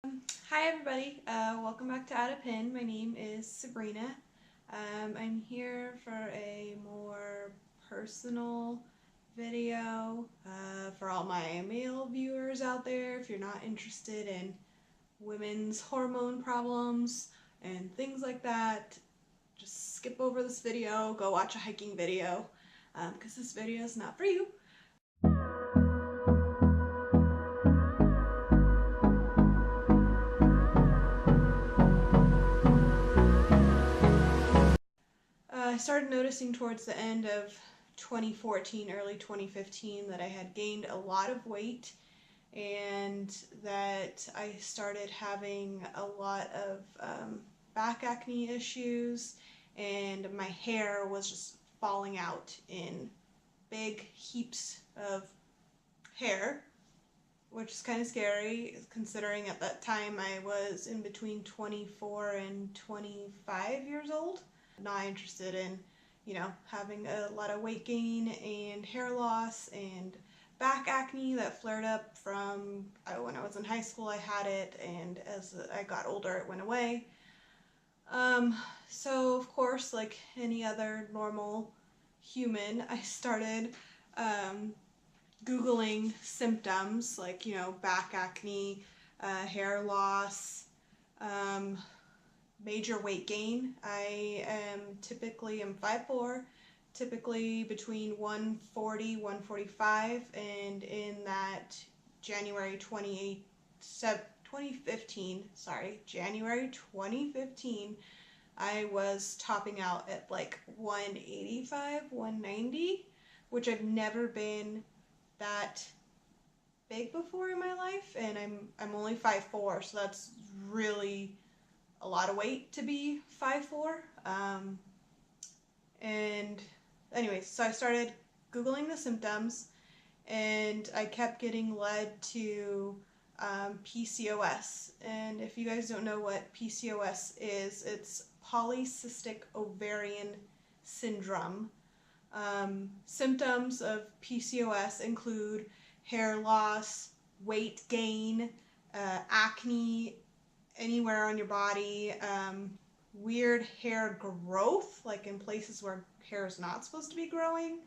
Hi everybody, welcome back to Add a Pin. My name is Sabrina. I'm here for a more personal video for all my male viewers out there. If you're not interested in women's hormone problems and things like that, just skip over this video, go watch a hiking video, because this video is not for you. I started noticing towards the end of 2014, early 2015, that I had gained a lot of weight and that I started having a lot of back acne issues, and my hair was just falling out in big heaps of hair, which is kind of scary considering at that time I was in between 24 and 25 years old. Not interested in, having a lot of weight gain and hair loss and back acne that flared up from when I was in high school. I had it, and as I got older it went away. So of course, like any other normal human, I started Googling symptoms like, back acne, hair loss, major weight gain. I am 5'4", typically between 140, 145, and in that January 2015, January 2015, I was topping out at like 185, 190, which I've never been that big before in my life, and I'm only 5'4", so that's really a lot of weight to be 5'4". And anyways, so I started Googling the symptoms, and I kept getting led to PCOS. And if you guys don't know what PCOS is, it's polycystic ovarian syndrome. Symptoms of PCOS include hair loss, weight gain, acne anywhere on your body, weird hair growth, like in places where hair is not supposed to be growing.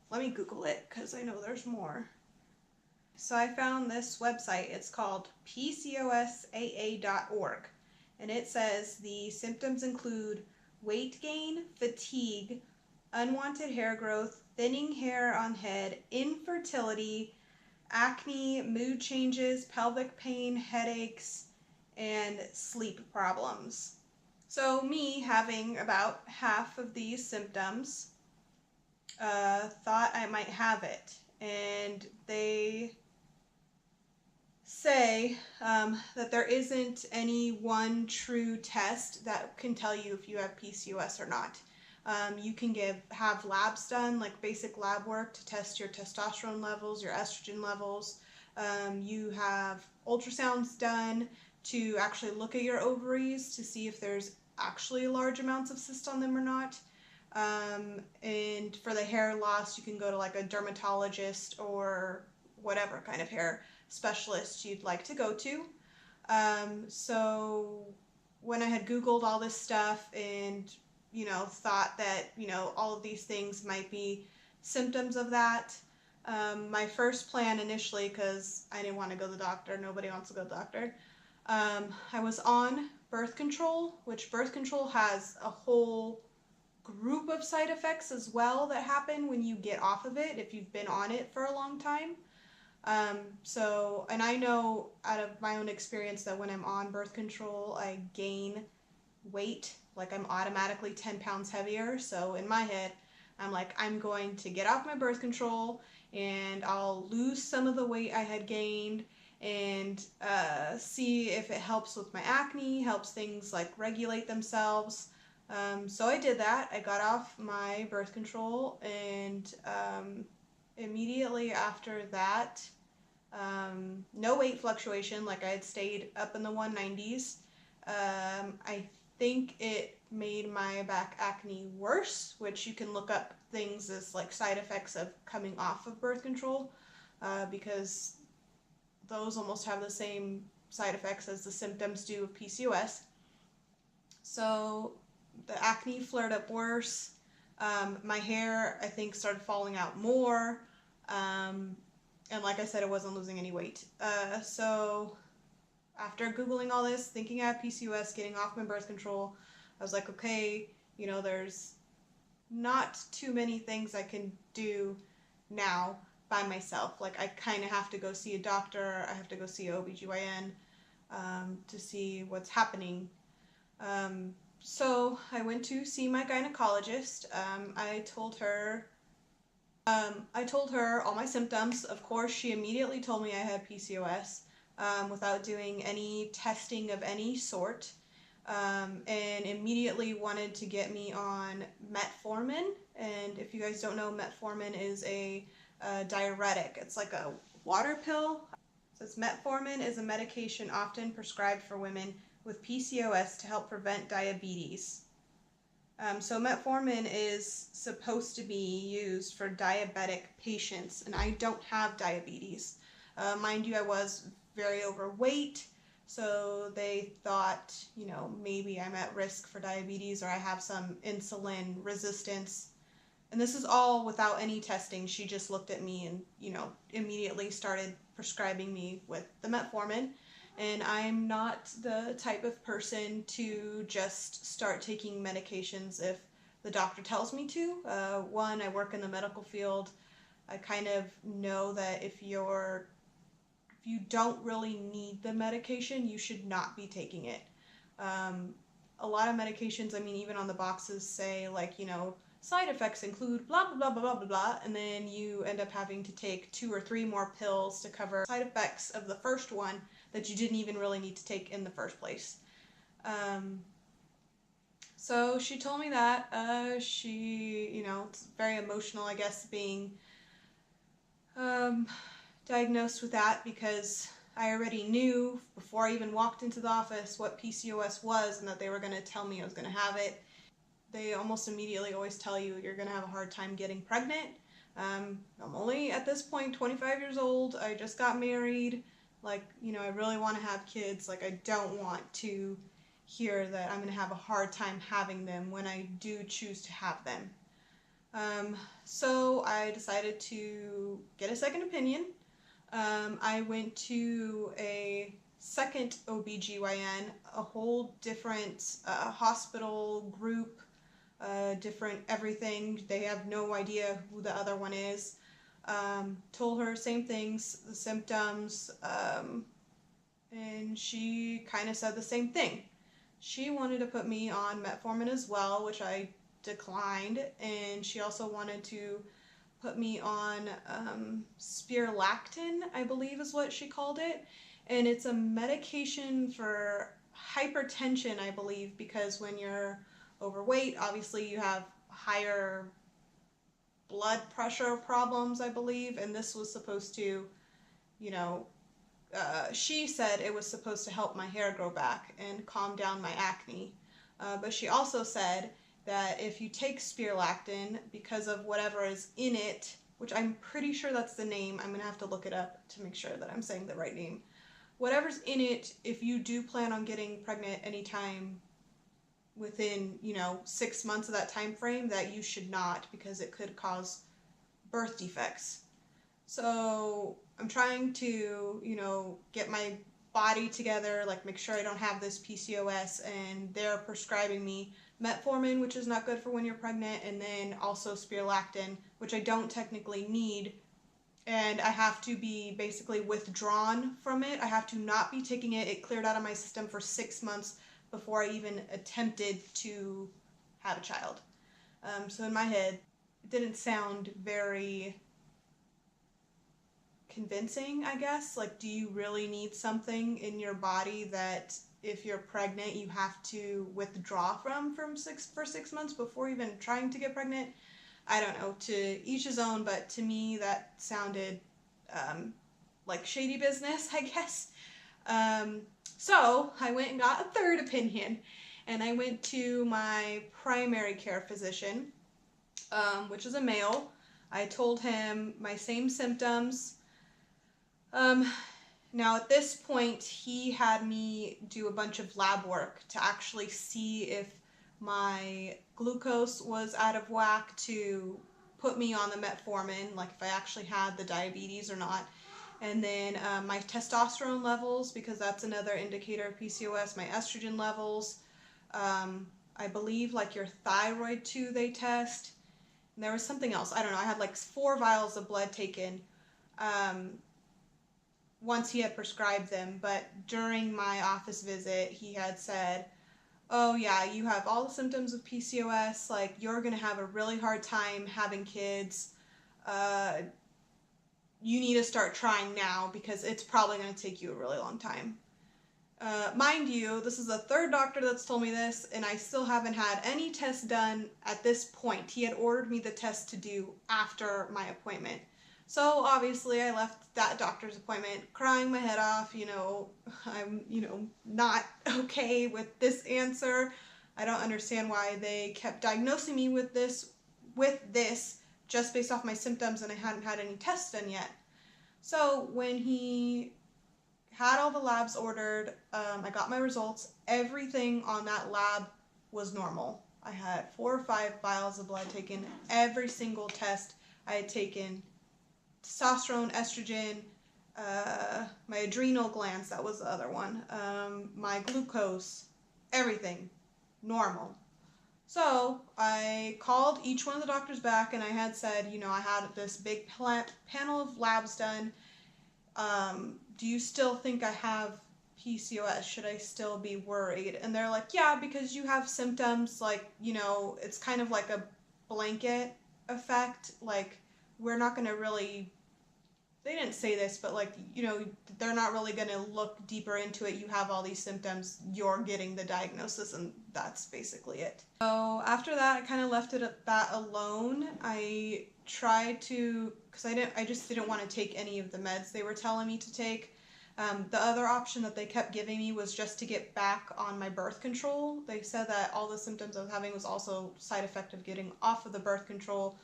Let me Google it because I know there's more. So I found this website. It's called PCOSAA.org, and it says the symptoms include weight gain, fatigue, unwanted hair growth, thinning hair on head, infertility, acne, mood changes, pelvic pain, headaches, and sleep problems. So me having about half of these symptoms, thought I might have it, and they say that there isn't any one true test that can tell you if you have PCOS or not. You can have labs done, like basic lab work to test your testosterone levels, your estrogen levels. You have ultrasounds done to actually look at your ovaries to see if there's actually large amounts of cysts on them or not. And for the hair loss, you can go to like a dermatologist or whatever kind of hair specialist you'd like to go to. So when I had Googled all this stuff and, thought that, all of these things might be symptoms of that, my first plan initially, because I didn't want to go to the doctor, nobody wants to go to the doctor, I was on birth control, which birth control has a whole group of side effects as well that happen when you get off of it, if you've been on it for a long time. And I know out of my own experience that when I'm on birth control, I gain weight, like I'm automatically 10 pounds heavier. So in my head, I'm like, I'm going to get off my birth control and I'll lose some of the weight I had gained and see if it helps with my acne, helps things like regulate themselves. So I did that. I got off my birth control, and immediately after that, no weight fluctuation, like I had stayed up in the 190s. I think it made my back acne worse, which you can look up things as like side effects of coming off of birth control, because those almost have the same side effects as the symptoms do of PCOS. So the acne flared up worse. My hair, I think, started falling out more. And like I said, I wasn't losing any weight. So after Googling all this, thinking I have PCOS, getting off my birth control, I was like, okay, there's not too many things I can do now by myself. Like, I kind of have to go see a doctor. I have to go see an OBGYN to see what's happening. So I went to see my gynecologist. I told her all my symptoms. Of course, she immediately told me I had PCOS without doing any testing of any sort. And immediately wanted to get me on metformin. And if you guys don't know, metformin is a diuretic. It's like a water pill. It says metformin is a medication often prescribed for women with PCOS to help prevent diabetes. So metformin is supposed to be used for diabetic patients, and I don't have diabetes. Mind you, I was very overweight. So they thought, maybe I'm at risk for diabetes or I have some insulin resistance. And this is all without any testing. She just looked at me and, immediately started prescribing me with the metformin. And I'm not the type of person to just start taking medications if the doctor tells me to. One, I work in the medical field. I kind of know that if you don't really need the medication, you should not be taking it. A lot of medications, even on the boxes say, side effects include blah, blah, blah, blah, blah, blah, blah, and then you end up having to take 2 or 3 more pills to cover side effects of the first one that you didn't even really need to take in the first place. So she told me that. It's very emotional, I guess, being diagnosed with that, because I already knew before I even walked into the office what PCOS was and that they were going to tell me I was going to have it. They almost immediately always tell you you're going to have a hard time getting pregnant. I'm only at this point 25 years old. I just got married. I really want to have kids. I don't want to hear that I'm going to have a hard time having them when I do choose to have them. So I decided to get a second opinion. I went to a second OBGYN, a whole different hospital group, different everything. They have no idea who the other one is. Told her same things, the symptoms, and she kind of said the same thing. She wanted to put me on metformin as well, which I declined, and she also wanted to put me on spirulactin, I believe is what she called it, and it's a medication for hypertension, I believe, because when you're overweight, obviously you have higher blood pressure problems, I believe, and this was supposed to, she said it was supposed to help my hair grow back and calm down my acne, but she also said that if you take spirulactin, because of whatever is in it, which I'm pretty sure that's the name, I'm going to have to look it up to make sure that I'm saying the right name. Whatever's in it, if you do plan on getting pregnant anytime within, 6 months of that time frame, that you should not, because it could cause birth defects. So I'm trying to, get my body together, make sure I don't have this PCOS, and they're prescribing me metformin, which is not good for when you're pregnant, and then also spirulactin, which I don't technically need, and I have to be basically withdrawn from it. I have to not be taking it. It cleared out of my system for 6 months before I even attempted to have a child. So in my head, it didn't sound very convincing, I guess. Do you really need something in your body that if you're pregnant you have to withdraw from for 6 months before even trying to get pregnant? I don't know, to each his own, but to me that sounded like shady business, I guess. So I went and got a third opinion, and I went to my primary care physician, which is a male. I told him my same symptoms. Now at this point, he had me do a bunch of lab work to actually see if my glucose was out of whack, to put me on the metformin, like if I actually had the diabetes or not. And then my testosterone levels, because that's another indicator of PCOS, my estrogen levels. I believe like your thyroid too they test. And there was something else. I don't know. I had like 4 vials of blood taken once he had prescribed them. But during my office visit, he had said, oh yeah, you have all the symptoms of PCOS. Like, you're going to have a really hard time having kids. You need to start trying now because it's probably going to take you a really long time. Mind you, this is the 3rd doctor that's told me this, and I still haven't had any tests done at this point. He had ordered me the test to do after my appointment. So obviously I left that doctor's appointment crying my head off. I'm, not okay with this answer. I don't understand why they kept diagnosing me with this just based off my symptoms, and I hadn't had any tests done yet. So when he had all the labs ordered, I got my results. Everything on that lab was normal. I had 4 or 5 vials of blood taken. Every single test I had taken, testosterone, estrogen, my adrenal glands, that was the other one, my glucose, everything normal. So I called each one of the doctors back, and I had said, I had this big panel of labs done. Do you still think I have PCOS? Should I still be worried? And they're like, yeah, because you have symptoms, like, it's kind of like a blanket effect. Like, we're not going to really, they didn't say this, but like, they're not really going to look deeper into it. You have all these symptoms, you're getting the diagnosis, and that's basically it. So after that, I kind of left it at that alone. I tried to, because I just didn't want to take any of the meds they were telling me to take. The other option that they kept giving me was just to get back on my birth control. They said that all the symptoms I was having was also side effect of getting off of the birth control,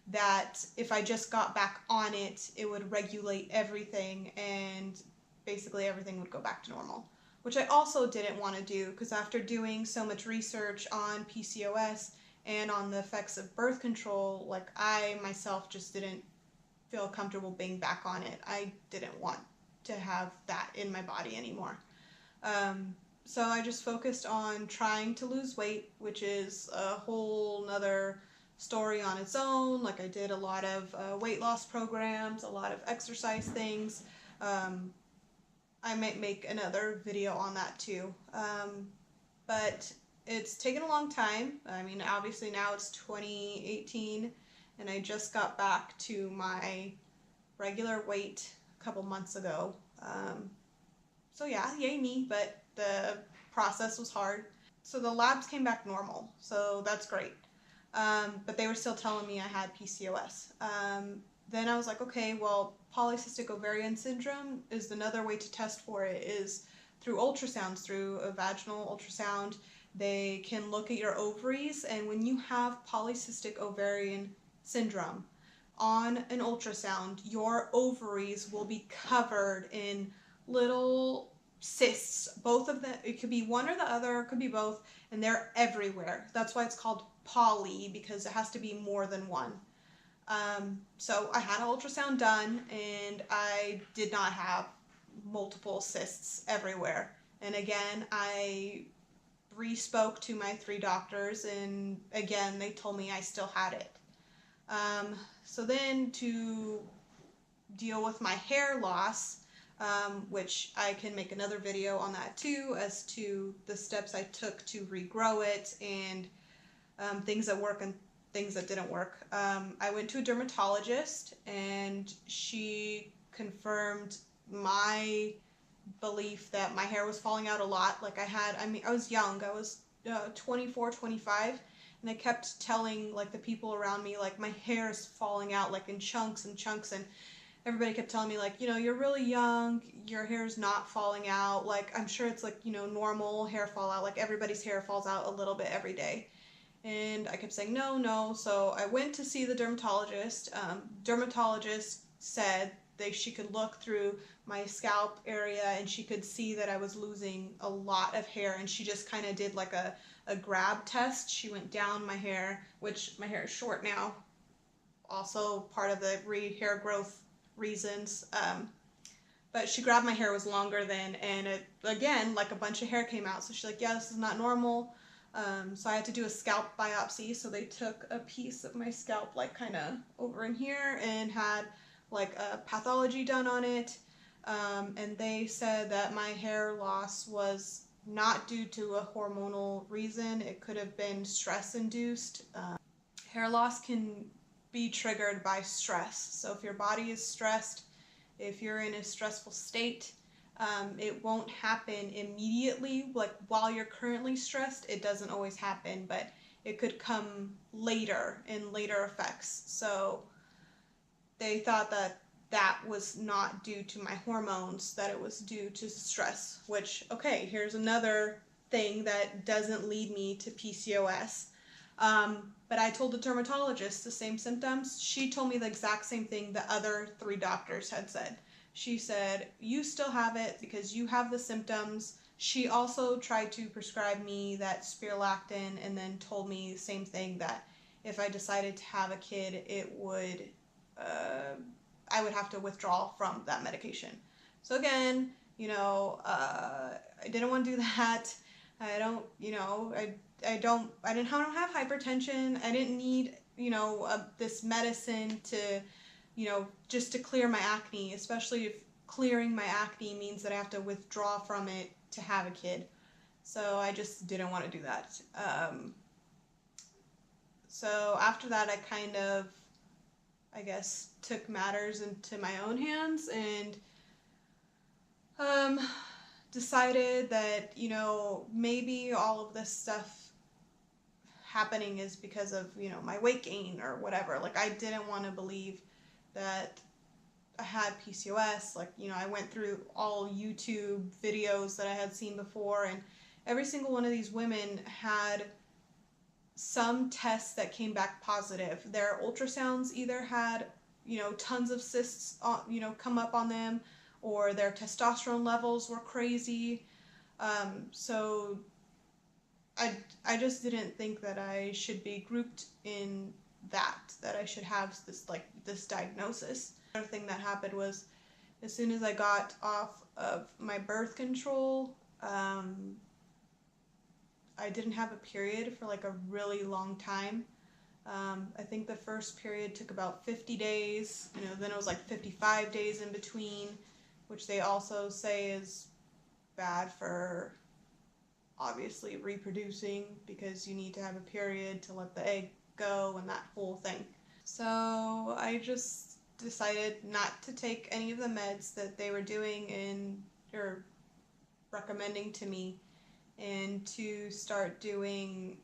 that if I just got back on it, it would regulate everything and basically everything would go back to normal, which I also didn't want to do, because after doing so much research on PCOS and on the effects of birth control, like, I myself just didn't feel comfortable being back on it. I didn't want to have that in my body anymore. So I just focused on trying to lose weight, which is a whole nother story on its own. Like, I did a lot of weight loss programs, a lot of exercise things. I might make another video on that too. But it's taken a long time. I mean, obviously now it's 2018, and I just got back to my regular weight a couple months ago. So yeah, yay me, but the process was hard. So the labs came back normal, so that's great. But they were still telling me I had PCOS. Then I was like, okay, well, polycystic ovarian syndrome is another way to test for it, is through ultrasounds, through a vaginal ultrasound. They can look at your ovaries, and when you have polycystic ovarian syndrome, on an ultrasound, your ovaries will be covered in little cysts. Both of them, it could be one or the other, it could be both, and they're everywhere. That's why it's called poly, because it has to be more than one. So I had an ultrasound done, and I did not have multiple cysts everywhere. And again, I re-spoke to my 3 doctors, and again, they told me I still had it. So then, to deal with my hair loss, which I can make another video on that too, as to the steps I took to regrow it, and things that work and things that didn't work. I went to a dermatologist, and she confirmed my belief that my hair was falling out a lot. Like, I was young, I was 24, 25, and I kept telling, like, the people around me, like, my hair is falling out, like, in chunks and chunks, and everybody kept telling me, like, you're really young, your hair's not falling out, like, I'm sure it's, like, normal hair fallout, like, everybody's hair falls out a little bit every day. And I kept saying, no, so I went to see the dermatologist. Dermatologist said she could look through my scalp area and she could see that I was losing a lot of hair, and she just kind of did like a grab test. She went down my hair, which my hair is short now, also part of the hair growth reasons. But she grabbed my hair was longer then, and it, again, like a bunch of hair came out. So she's like, yeah, this is not normal. So I had to do a scalp biopsy. So they took a piece of my scalp, like kind of over in here, and had like a pathology done on it. And they said that my hair loss was not due to a hormonal reason. It could have been stress induced. Hair loss can be triggered by stress. So if your body is stressed, if you're in a stressful state, it won't happen immediately. Like while you're currently stressed, it doesn't always happen, but it could come later in later effects. So they thought that that was not due to my hormones, that it was due to stress, which, okay, here's another thing that doesn't lead me to PCOS. But I told the dermatologist the same symptoms. She told me the exact same thing the other 3 doctors had said. She said, you still have it because you have the symptoms. She also tried to prescribe me that spirulactin, and then told me the same thing, that if I decided to have a kid, it would, I would have to withdraw from that medication. So again, you know, I didn't want to do that. I don't, you know, I don't have hypertension. I didn't need, you know, this medicine to, you know, just to clear my acne, especially if clearing my acne means that I have to withdraw from it to have a kid. So I just didn't want to do that. So after that, I kind of, I guess, took matters into my own hands and decided that, you know, maybe all of this stuff happening is because of, you know, my weight gain or whatever. Like, I didn't want to believe that I had PCOS. Like, you know, I went through all YouTube videos that I had seen before, and every single one of these women had some tests that came back positive. Their ultrasounds either had, you know, tons of cysts, you know, come up on them, or their testosterone levels were crazy. So I just didn't think that I should be grouped in that I should have this diagnosis. Another thing that happened was, as soon as I got off of my birth control, I didn't have a period for like a really long time. I think the first period took about 50 days, you know, then it was like 55 days in between, which they also say is bad for, obviously, reproducing, because you need to have a period to let the egg go and that whole thing. So I just decided not to take any of the meds that they were doing or recommending to me, and to start doing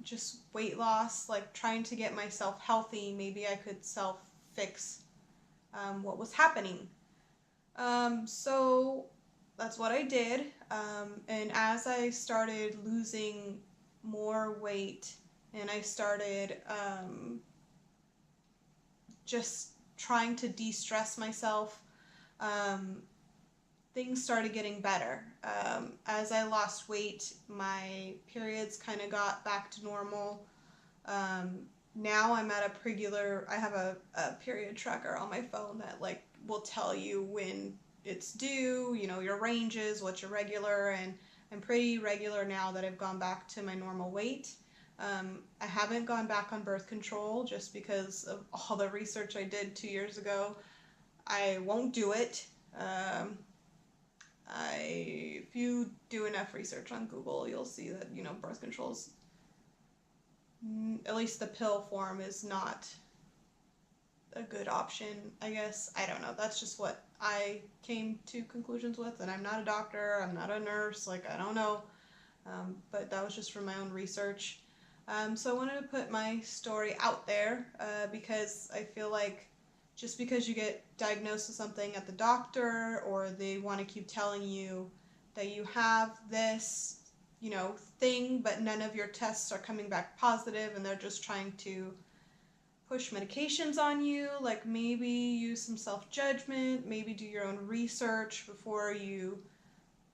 just weight loss, like trying to get myself healthy. Maybe I could self-fix what was happening. So that's what I did. And as I started losing more weight, and I started just trying to de-stress myself, things started getting better. As I lost weight, my periods kind of got back to normal. Now I'm at I have a period tracker on my phone that like will tell you when it's due, you know, your ranges, what's your regular, and I'm pretty regular now that I've gone back to my normal weight. I haven't gone back on birth control just because of all the research I did 2 years ago. I won't do it. If you do enough research on Google, you'll see that, you know, birth control's, at least the pill form, is not a good option, I guess. I don't know. That's just what I came to conclusions with, and I'm not a doctor, I'm not a nurse, like, I don't know. But that was just from my own research. So I wanted to put my story out there, because I feel like just because you get diagnosed with something at the doctor, or they want to keep telling you that you have this, you know, thing, but none of your tests are coming back positive, and they're just trying to push medications on you, like maybe use some self-judgment, maybe do your own research before you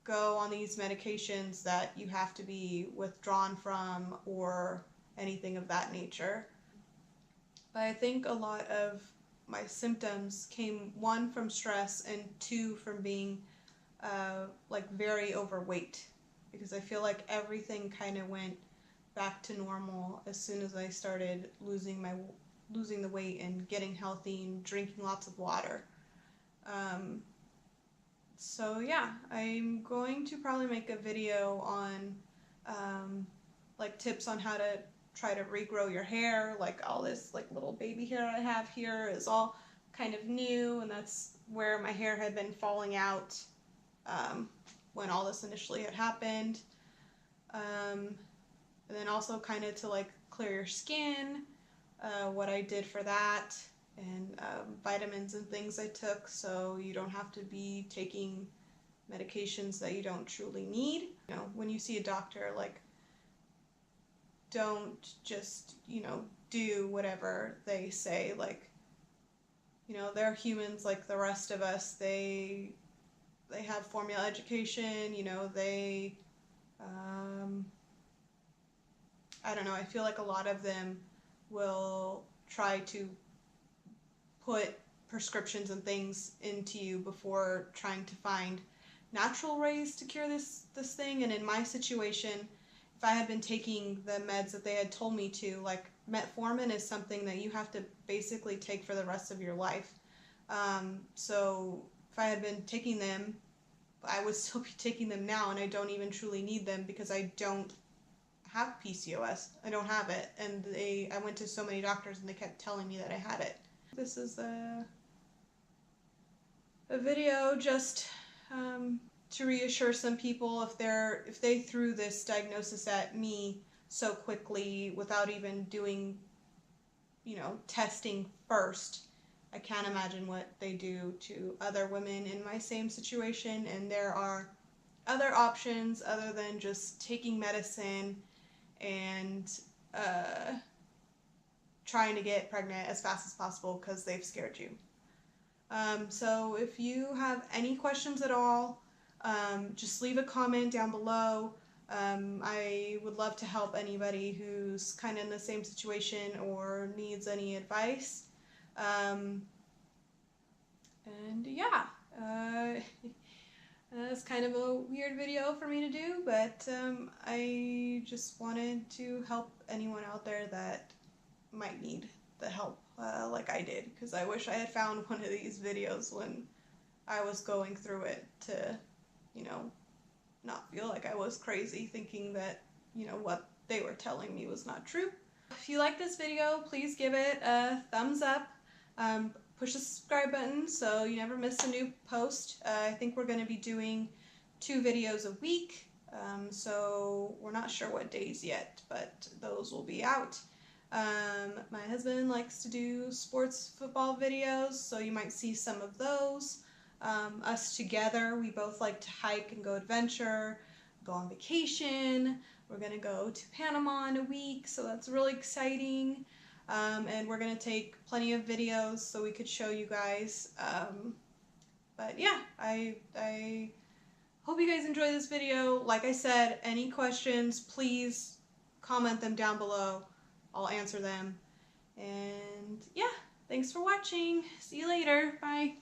go on these medications that you have to be withdrawn from or anything of that nature. But I think a lot of my symptoms came, one, from stress, and two, from being like very overweight, because I feel like everything kind of went back to normal as soon as I started losing the weight and getting healthy and drinking lots of water. So yeah, I'm going to probably make a video on like tips on how to try to regrow your hair. Like all this like little baby hair I have here is all kind of new, and that's where my hair had been falling out when all this initially had happened. And then also kind of to like clear your skin, what I did for that, and vitamins and things I took, so you don't have to be taking medications that you don't truly need. You know, when you see a doctor, like, don't just, do whatever they say. Like, they're humans like the rest of us. They have formula education, they, I don't know, I feel like a lot of them will try to put prescriptions and things into you before trying to find natural ways to cure this thing. And in my situation, if I had been taking the meds that they had told me to, like metformin is something that you have to basically take for the rest of your life. So if I had been taking them, I would still be taking them now, and I don't even truly need them because I don't have PCOS. I don't have it, and I went to so many doctors and they kept telling me that I had it. This is a video just to reassure some people if they threw this diagnosis at me so quickly without even doing, testing first. I can't imagine what they do to other women in my same situation, and there are other options other than just taking medicine and trying to get pregnant as fast as possible because they've scared you. So if you have any questions at all, just leave a comment down below. I would love to help anybody who's kind of in the same situation or needs any advice. And yeah, it's kind of a weird video for me to do, but I just wanted to help anyone out there that might need the help like I did, because I wish I had found one of these videos when I was going through it to, not feel like I was crazy thinking that, what they were telling me was not true. If you like this video, please give it a thumbs up. Push the subscribe button so you never miss a new post. I think we're going to be doing 2 videos a week, so we're not sure what days yet, but those will be out. My husband likes to do sports football videos, so you might see some of those. Us together, we both like to hike and go adventure, go on vacation. We're going to go to Panama in a week, so that's really exciting. And we're going to take plenty of videos so we could show you guys. But yeah, I hope you guys enjoy this video. Like I said, any questions, please comment them down below. I'll answer them. And yeah, thanks for watching. See you later. Bye.